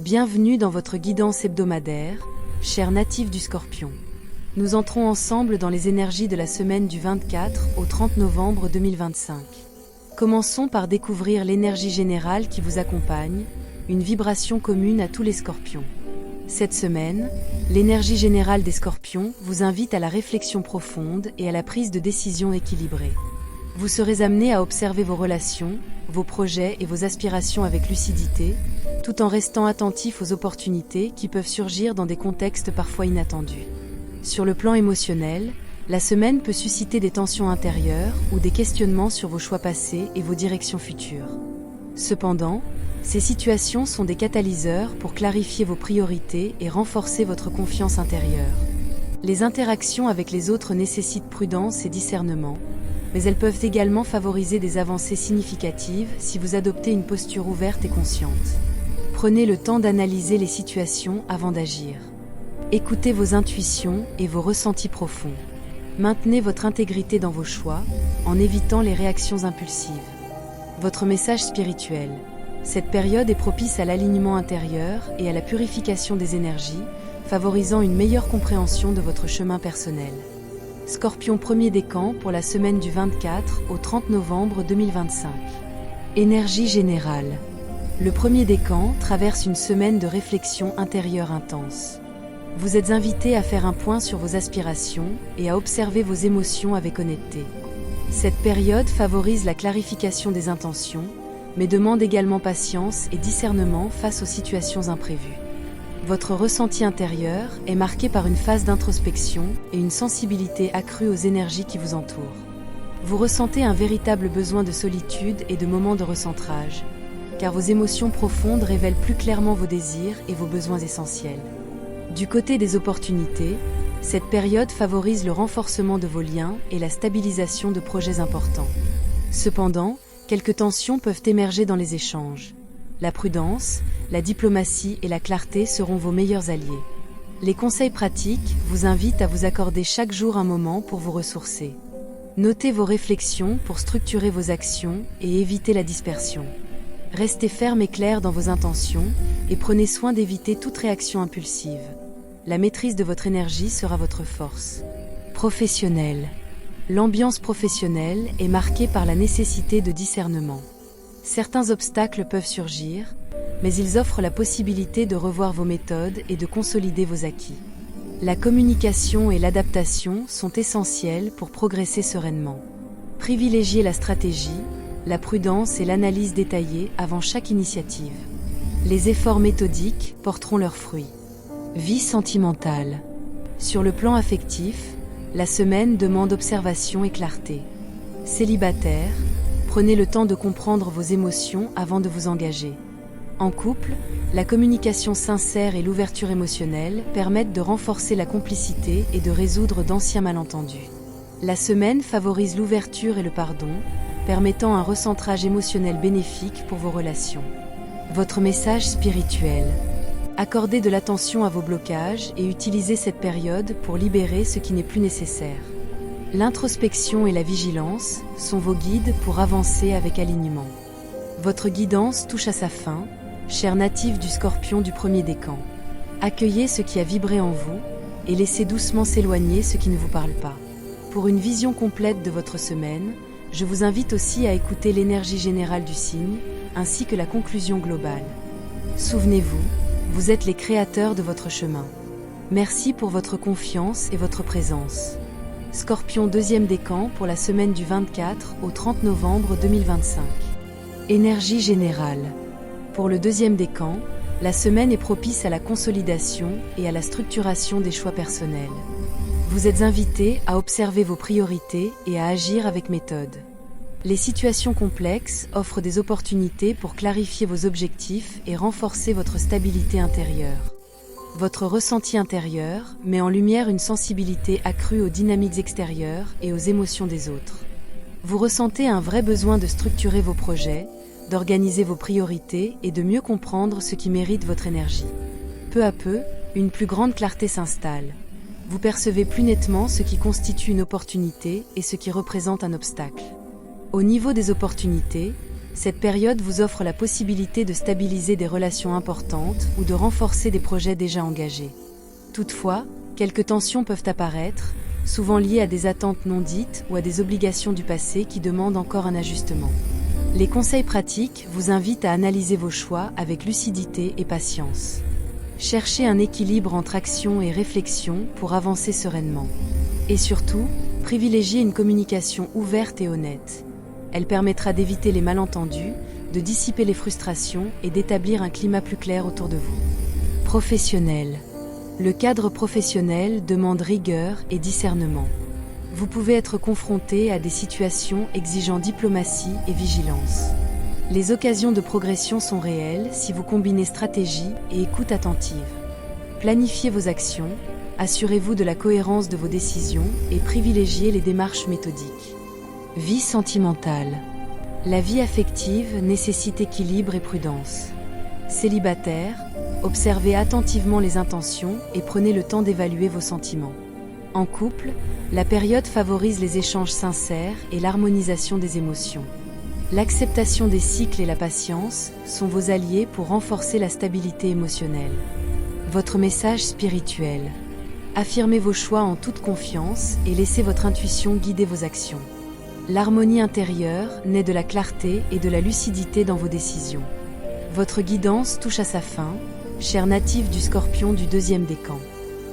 Bienvenue dans votre guidance hebdomadaire, chers natifs du Scorpion. Nous entrons ensemble dans les énergies de la semaine du 24 au 30 novembre 2025. Commençons par découvrir l'énergie générale qui vous accompagne, une vibration commune à tous les Scorpions. Cette semaine, l'énergie générale des Scorpions vous invite à la réflexion profonde et à la prise de décision équilibrée. Vous serez amené à observer vos relations, vos projets et vos aspirations avec lucidité, tout en restant attentif aux opportunités qui peuvent surgir dans des contextes parfois inattendus. Sur le plan émotionnel, la semaine peut susciter des tensions intérieures ou des questionnements sur vos choix passés et vos directions futures. Cependant, ces situations sont des catalyseurs pour clarifier vos priorités et renforcer votre confiance intérieure. Les interactions avec les autres nécessitent prudence et discernement, mais elles peuvent également favoriser des avancées significatives si vous adoptez une posture ouverte et consciente. Prenez le temps d'analyser les situations avant d'agir. Écoutez vos intuitions et vos ressentis profonds. Maintenez votre intégrité dans vos choix, en évitant les réactions impulsives. Votre message spirituel. Cette période est propice à l'alignement intérieur et à la purification des énergies, favorisant une meilleure compréhension de votre chemin personnel. Scorpion premier décan pour la semaine du 24 au 30 novembre 2025. Énergie générale. Le premier décan traverse une semaine de réflexion intérieure intense. Vous êtes invité à faire un point sur vos aspirations et à observer vos émotions avec honnêteté. Cette période favorise la clarification des intentions, mais demande également patience et discernement face aux situations imprévues. Votre ressenti intérieur est marqué par une phase d'introspection et une sensibilité accrue aux énergies qui vous entourent. Vous ressentez un véritable besoin de solitude et de moments de recentrage, car vos émotions profondes révèlent plus clairement vos désirs et vos besoins essentiels. Du côté des opportunités, cette période favorise le renforcement de vos liens et la stabilisation de projets importants. Cependant, quelques tensions peuvent émerger dans les échanges. La prudence, la diplomatie et la clarté seront vos meilleurs alliés. Les conseils pratiques vous invitent à vous accorder chaque jour un moment pour vous ressourcer. Notez vos réflexions pour structurer vos actions et éviter la dispersion. Restez ferme et clair dans vos intentions et prenez soin d'éviter toute réaction impulsive. La maîtrise de votre énergie sera votre force. Professionnel. L'ambiance professionnelle est marquée par la nécessité de discernement. Certains obstacles peuvent surgir, mais ils offrent la possibilité de revoir vos méthodes et de consolider vos acquis. La communication et l'adaptation sont essentielles pour progresser sereinement. Privilégiez la stratégie, la prudence et l'analyse détaillée avant chaque initiative. Les efforts méthodiques porteront leurs fruits. Vie sentimentale. Sur le plan affectif, la semaine demande observation et clarté. Célibataire, prenez le temps de comprendre vos émotions avant de vous engager. En couple, la communication sincère et l'ouverture émotionnelle permettent de renforcer la complicité et de résoudre d'anciens malentendus. La semaine favorise l'ouverture et le pardon, permettant un recentrage émotionnel bénéfique pour vos relations. Votre message spirituel. Accordez de l'attention à vos blocages et utilisez cette période pour libérer ce qui n'est plus nécessaire. L'introspection et la vigilance sont vos guides pour avancer avec alignement. Votre guidance touche à sa fin, chers natifs du Scorpion du premier décan. Accueillez ce qui a vibré en vous et laissez doucement s'éloigner ce qui ne vous parle pas. Pour une vision complète de votre semaine, je vous invite aussi à écouter l'énergie générale du signe, ainsi que la conclusion globale. Souvenez-vous, vous êtes les créateurs de votre chemin. Merci pour votre confiance et votre présence. Scorpion deuxième décan pour la semaine du 24 au 30 novembre 2025. Énergie générale. Pour le deuxième décan, la semaine est propice à la consolidation et à la structuration des choix personnels. Vous êtes invité à observer vos priorités et à agir avec méthode. Les situations complexes offrent des opportunités pour clarifier vos objectifs et renforcer votre stabilité intérieure. Votre ressenti intérieur met en lumière une sensibilité accrue aux dynamiques extérieures et aux émotions des autres. Vous ressentez un vrai besoin de structurer vos projets, d'organiser vos priorités et de mieux comprendre ce qui mérite votre énergie. Peu à peu, une plus grande clarté s'installe. Vous percevez plus nettement ce qui constitue une opportunité et ce qui représente un obstacle. Au niveau des opportunités, Cette période vous offre la possibilité de stabiliser des relations importantes ou de renforcer des projets déjà engagés. Toutefois, quelques tensions peuvent apparaître, souvent liées à des attentes non dites ou à des obligations du passé qui demandent encore un ajustement. Les conseils pratiques vous invitent à analyser vos choix avec lucidité et patience. Cherchez un équilibre entre action et réflexion pour avancer sereinement. Et surtout, privilégiez une communication ouverte et honnête. Elle permettra d'éviter les malentendus, de dissiper les frustrations et d'établir un climat plus clair autour de vous. Professionnel. Le cadre professionnel demande rigueur et discernement. Vous pouvez être confronté à des situations exigeant diplomatie et vigilance. Les occasions de progression sont réelles si vous combinez stratégie et écoute attentive. Planifiez vos actions, assurez-vous de la cohérence de vos décisions et privilégiez les démarches méthodiques. Vie sentimentale. La vie affective nécessite équilibre et prudence. Célibataire, observez attentivement les intentions et prenez le temps d'évaluer vos sentiments. En couple, la période favorise les échanges sincères et l'harmonisation des émotions. L'acceptation des cycles et la patience sont vos alliés pour renforcer la stabilité émotionnelle. Votre message spirituel. Affirmez vos choix en toute confiance et laissez votre intuition guider vos actions. L'harmonie intérieure naît de la clarté et de la lucidité dans vos décisions. Votre guidance touche à sa fin, cher natif du Scorpion du deuxième décan.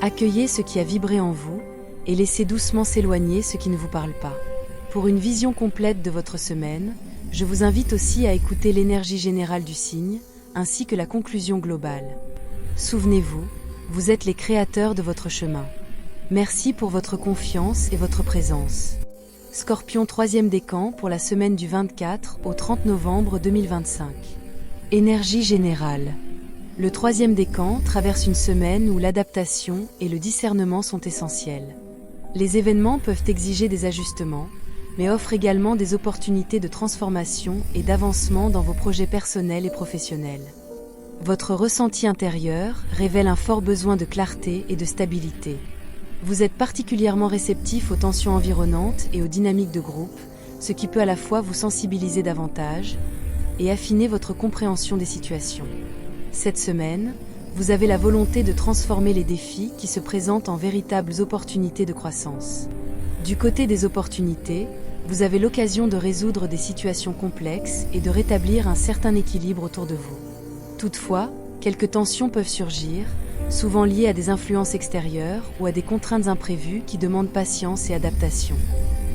Accueillez ce qui a vibré en vous et laissez doucement s'éloigner ce qui ne vous parle pas. Pour une vision complète de votre semaine, je vous invite aussi à écouter l'énergie générale du signe, ainsi que la conclusion globale. Souvenez-vous, vous êtes les créateurs de votre chemin. Merci pour votre confiance et votre présence. Scorpion 3e décan pour la semaine du 24 au 30 novembre 2025. Énergie générale. Le 3e décan traverse une semaine où l'adaptation et le discernement sont essentiels. Les événements peuvent exiger des ajustements, mais offrent également des opportunités de transformation et d'avancement dans vos projets personnels et professionnels. Votre ressenti intérieur révèle un fort besoin de clarté et de stabilité. Vous êtes particulièrement réceptif aux tensions environnantes et aux dynamiques de groupe, ce qui peut à la fois vous sensibiliser davantage et affiner votre compréhension des situations. Cette semaine, vous avez la volonté de transformer les défis qui se présentent en véritables opportunités de croissance. Du côté des opportunités, vous avez l'occasion de résoudre des situations complexes et de rétablir un certain équilibre autour de vous. Toutefois, quelques tensions peuvent surgir, souvent liées à des influences extérieures ou à des contraintes imprévues qui demandent patience et adaptation.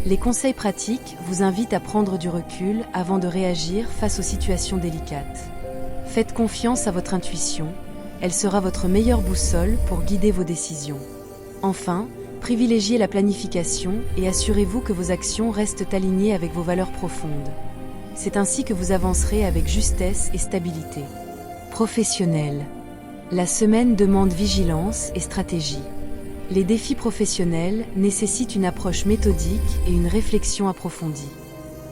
Les conseils pratiques vous invitent à prendre du recul avant de réagir face aux situations délicates. Faites confiance à votre intuition, elle sera votre meilleure boussole pour guider vos décisions. Enfin, privilégiez la planification et assurez-vous que vos actions restent alignées avec vos valeurs profondes. C'est ainsi que vous avancerez avec justesse et stabilité. Professionnel. La semaine demande vigilance et stratégie. Les défis professionnels nécessitent une approche méthodique et une réflexion approfondie.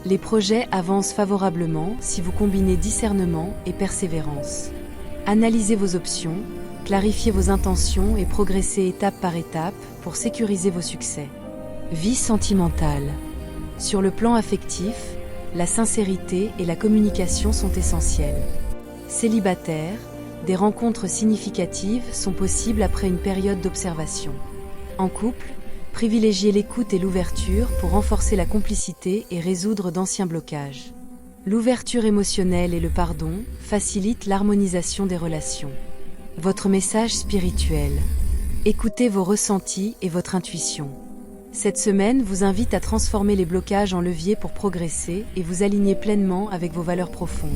Les projets avancent favorablement si vous combinez discernement et persévérance. Analysez vos options, clarifiez vos intentions et progressez étape par étape pour sécuriser vos succès. Vie sentimentale. Sur le plan affectif, la sincérité et la communication sont essentielles. Célibataire, des rencontres significatives sont possibles après une période d'observation. En couple, privilégiez l'écoute et l'ouverture pour renforcer la complicité et résoudre d'anciens blocages. L'ouverture émotionnelle et le pardon facilitent l'harmonisation des relations. Votre message spirituel. Écoutez vos ressentis et votre intuition. Cette semaine vous invite à transformer les blocages en leviers pour progresser et vous aligner pleinement avec vos valeurs profondes.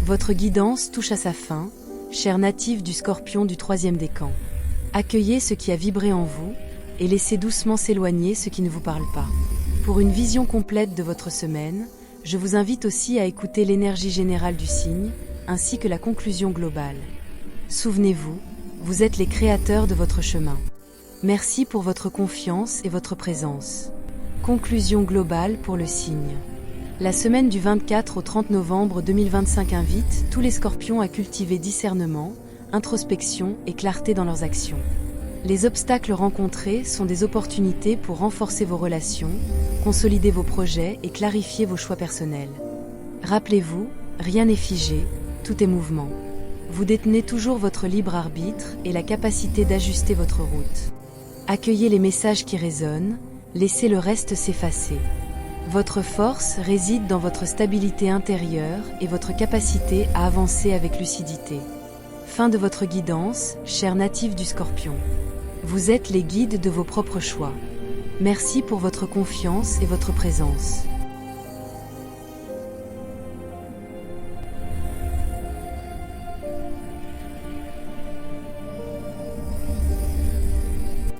Votre guidance touche à sa fin, cher natif du Scorpion du 3e décan. Accueillez ce qui a vibré en vous et laissez doucement s'éloigner ce qui ne vous parle pas. Pour une vision complète de votre semaine, je vous invite aussi à écouter l'énergie générale du signe, ainsi que la conclusion globale. Souvenez-vous, vous êtes les créateurs de votre chemin. Merci pour votre confiance et votre présence. Conclusion globale pour le signe. La semaine du 24 au 30 novembre 2025 invite tous les Scorpions à cultiver discernement, introspection et clarté dans leurs actions. Les obstacles rencontrés sont des opportunités pour renforcer vos relations, consolider vos projets et clarifier vos choix personnels. Rappelez-vous, rien n'est figé, tout est mouvement. Vous détenez toujours votre libre arbitre et la capacité d'ajuster votre route. Accueillez les messages qui résonnent, laissez le reste s'effacer. Votre force réside dans votre stabilité intérieure et votre capacité à avancer avec lucidité. Fin de votre guidance, chers natifs du Scorpion. Vous êtes les guides de vos propres choix. Merci pour votre confiance et votre présence.